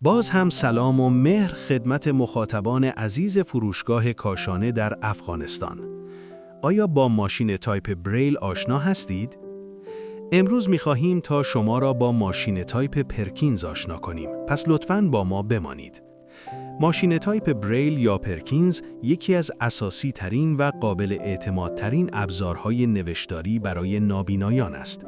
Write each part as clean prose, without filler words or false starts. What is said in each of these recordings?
باز هم سلام و مهر خدمت مخاطبان عزیز فروشگاه کاشانه در افغانستان. آیا با ماشین تایپ بریل آشنا هستید؟ امروز می‌خواهیم تا شما را با ماشین تایپ پرکینز آشنا کنیم. پس لطفاً با ما بمانید. ماشین تایپ بریل یا پرکینز یکی از اساسی ترین و قابل اعتماد ترین ابزارهای نوشتاری برای نابینایان است.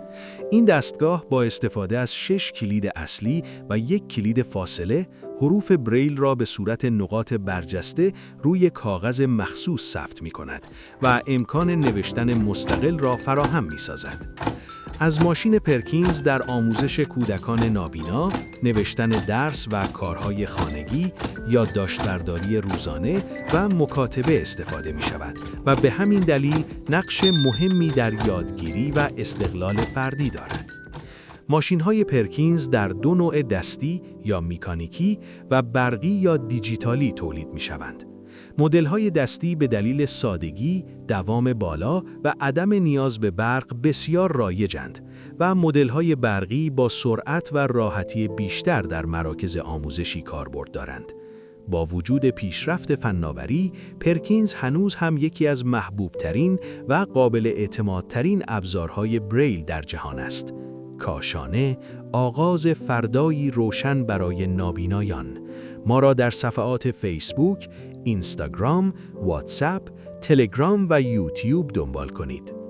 این دستگاه با استفاده از 6 کلید اصلی و 1 کلید فاصله، حروف بریل را به صورت نقاط برجسته روی کاغذ مخصوص ثبت می کند و امکان نوشتن مستقل را فراهم می سازد. از ماشین پرکینز در آموزش کودکان نابینا، نوشتن درس و کارهای خانگی، یادداشت‌برداری روزانه و مکاتبه استفاده می شود و به همین دلیل نقش مهمی در یادگیری و استقلال فردی دارد. ماشین‌های پرکینز در 2 نوع دستی یا مکانیکی و برقی یا دیجیتالی تولید می‌شوند. مدل‌های دستی به دلیل سادگی، دوام بالا و عدم نیاز به برق بسیار رایجند و مدل‌های برقی با سرعت و راحتی بیشتر در مراکز آموزشی کاربرد دارند. با وجود پیشرفت فناوری، پرکینز هنوز هم یکی از محبوب‌ترین و قابل اعتمادترین ابزارهای بریل در جهان است. کاشانه، آغاز فردایی روشن برای نابینایان. ما را در صفحات فیسبوک، اینستاگرام، واتساپ، تلگرام و یوتیوب دنبال کنید.